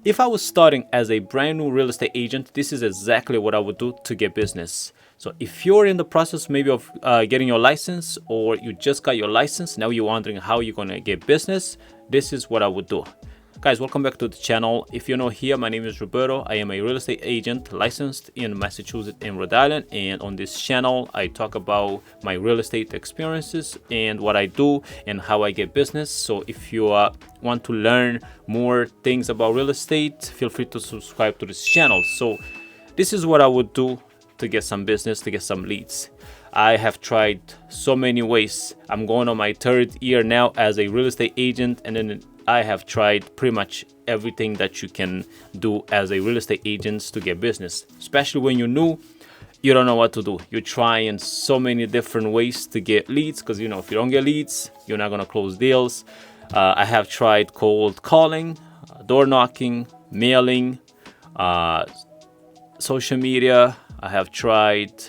If I was starting as a brand new real estate agent, this is exactly what I would do to get business. So if you're in the process maybe of getting your license, or you just got your license, now you're wondering how you're going to get business, this is what I would do. Guys, welcome back to the channel. If you're not here, my name is Roberto. I am a real estate agent licensed in Massachusetts and Rhode Island. And on this channel, I talk about my real estate experiences and what I do and how I get business. So if you want to learn more things about real estate, feel free to subscribe to this channel. So this is what I would do to get some business, to get some leads. I have tried so many ways. I'm going on my third year now as a real estate agent, and then I have tried pretty much everything that you can do as a real estate agent to get business. Especially when you're new, you don't know what to do. You're trying so many different ways to get leads, because if you don't get leads, you're not gonna close deals. I have tried cold calling, door knocking, mailing, social media. I have tried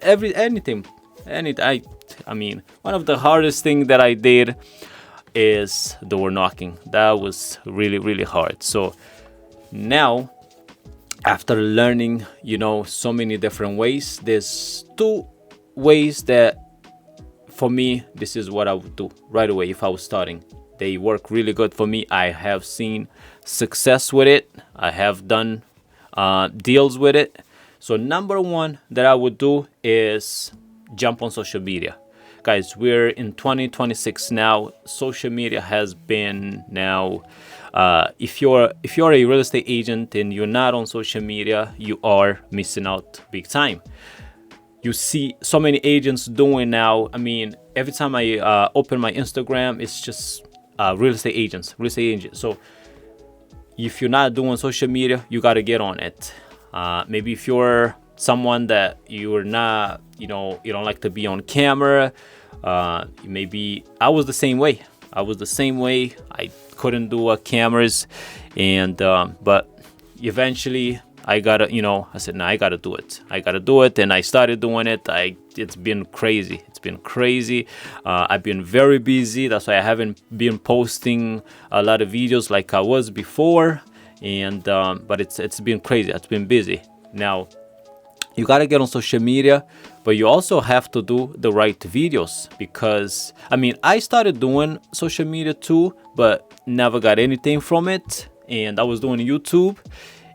anything. I mean, one of the hardest thing that I did is door knocking. That was really, really hard. So now, after learning, so many different ways, there's two ways that for me, this is what I would do right away if I was starting. They work really good for me. I have seen success with it. I have done deals with it. So number one that I would do is jump on social media. Guys, we're in 2026 now. Social media has been now. If you're a real estate agent and you're not on social media, you are missing out big time. You see so many agents doing now. I mean, every time I open my Instagram, it's just real estate agents. So if you're not doing social media, you got to get on it. Maybe if you're someone that you're not, you don't like to be on camera. Maybe I was the same way. I couldn't do cameras, and but eventually I gotta, I said, no, I gotta do it. And I started doing it. It's been crazy. I've been very busy. That's why I haven't been posting a lot of videos like I was before. And but it's been crazy. It's been busy. Now you got to get on social media, but you also have to do the right videos, because I started doing social media too, but never got anything from it. And I was doing YouTube,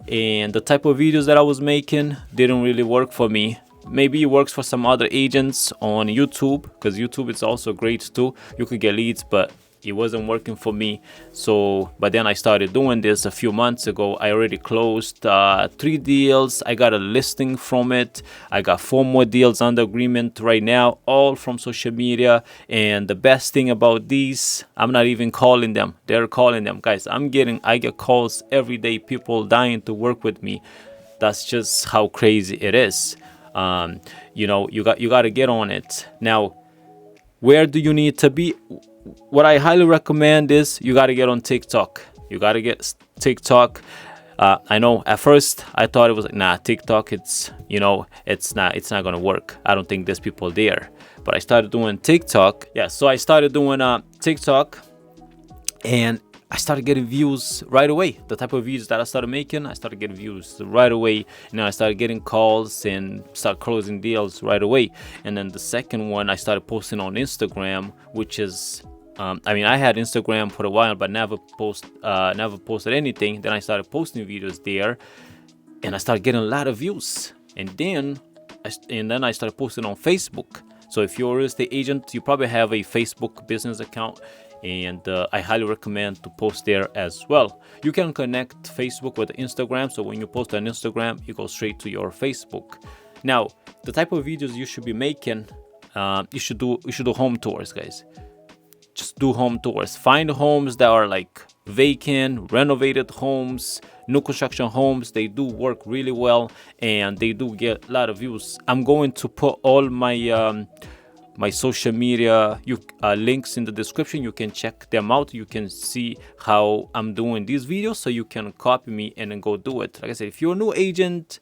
and the type of videos that I was making didn't really work for me. Maybe it works for some other agents on YouTube, because YouTube is also great too. You could get leads, but it wasn't working for me. So but then I started doing this a few months ago. I already closed 3 deals. I got a listing from it. I got 4 more deals under agreement right now, all from social media. And the best thing about these, I'm not even calling them, they're calling them. Guys, I get calls every day, people dying to work with me. That's just how crazy it is. You got to get on it. Now, where do you need to be? What I highly recommend is you got to get on TikTok. You got to get TikTok. I know at first I thought it was like, nah, TikTok, it's not going to work. I don't think there's people there. But I started doing TikTok. Yeah, so I started doing TikTok, and I started getting views right away. The type of views that I started making, I started getting views right away. I started getting calls and start closing deals right away. And then the second one, I started posting on Instagram, which is, I had Instagram for a while, but never posted anything. Then I started posting videos there, and I started getting a lot of views. And then I started posting on Facebook. So if you're a real estate agent, you probably have a Facebook business account, and I highly recommend to post there as well. You can connect Facebook with Instagram, so when you post on Instagram, it goes straight to your Facebook. Now, the type of videos you should be making, you should do home tours, guys. Just do home tours. Find homes that are like vacant, renovated homes, new construction homes. They do work really well, and they do get a lot of views. I'm going to put all my my social media links in the description. You can check them out. You can see how I'm doing these videos, so you can copy me and then go do it. Like I said, if you're a new agent,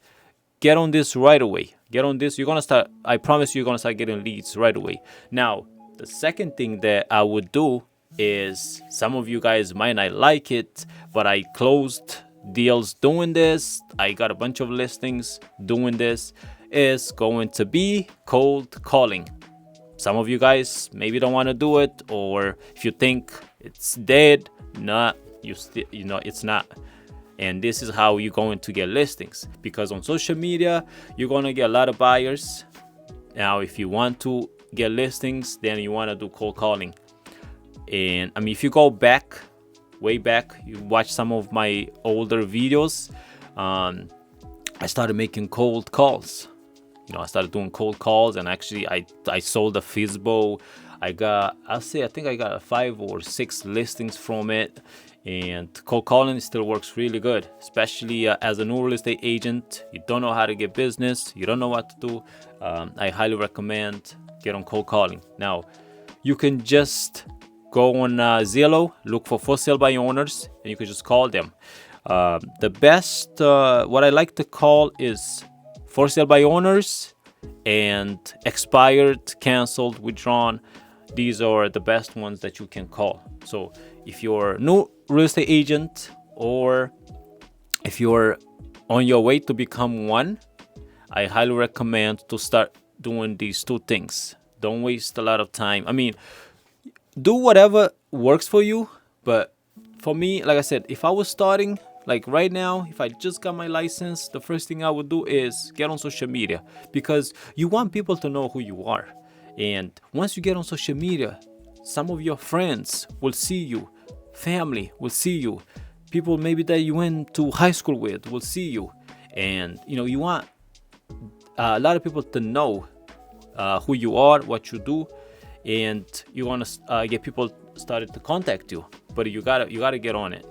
get on this right away. Get on this. You're gonna start. I promise you're gonna start getting leads right away. Now, the second thing that I would do is some of you guys might not like it, but I closed deals doing this. I got a bunch of listings doing this. Is going to be cold calling. Some of you guys maybe don't want to do it, or if you think it's dead, it's not. And this is how you're going to get listings, because on social media you're going to get a lot of buyers. Now if you want to get listings, then you want to do cold calling. And I mean, if you go back, way back, you watch some of my older videos, I started making cold calls. I started doing cold calls, and actually I sold a FSBO. I think I got 5 or 6 listings from it. And cold calling still works really good, especially as a new real estate agent. You don't know how to get business, you don't know what to do. I highly recommend get on cold calling. Now, you can just go on Zillow, look for sale by owners, and you can just call them. The best, what I like to call is for sale by owners and expired, canceled, withdrawn. These are the best ones that you can call. So if you're new real estate agent, or if you're on your way to become one, I highly recommend to start doing these 2 things. Don't waste a lot of time. I mean, do whatever works for you. But for me, like I said, if I was starting, like right now, if I just got my license, the first thing I would do is get on social media, because you want people to know who you are. And once you get on social media, some of your friends will see you, family will see you, people maybe that you went to high school with will see you. And you want a lot of people to know who you are, what you do, and you want to get people started to contact you. But you gotta get on it.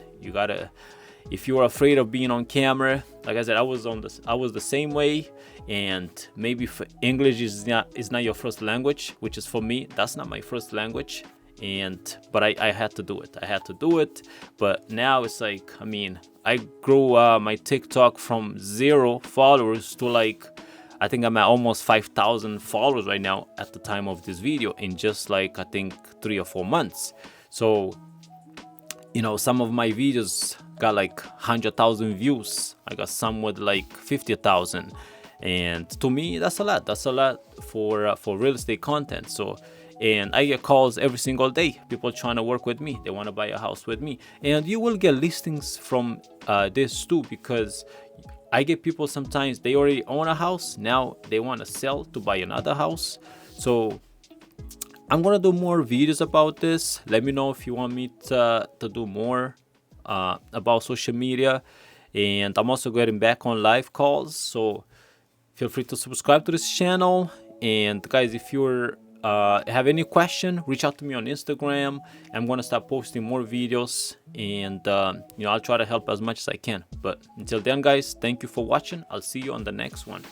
If you're afraid of being on camera, like I said, I was the same way. And maybe if English is not your first language, which is for me, that's not my first language. But I had to do it. But now it's like, I mean, I grew my TikTok from 0 followers to I think I'm at almost 5,000 followers right now at the time of this video, in just I think 3 or 4 months. So some of my videos got 100,000 views. I got some with 50,000. And to me, that's a lot for real estate content. So, and I get calls every single day, people trying to work with me, they want to buy a house with me. And you will get listings from this too, because I get people, sometimes they already own a house, now they want to sell to buy another house. So I'm gonna do more videos about this. Let me know if you want me to do more about social media. And I'm also getting back on live calls, so feel free to subscribe to this channel. And guys, if you're have any question, reach out to me on Instagram. I'm gonna start posting more videos, and I'll try to help as much as I can. But until then, guys, thank you for watching. I'll see you on the next one.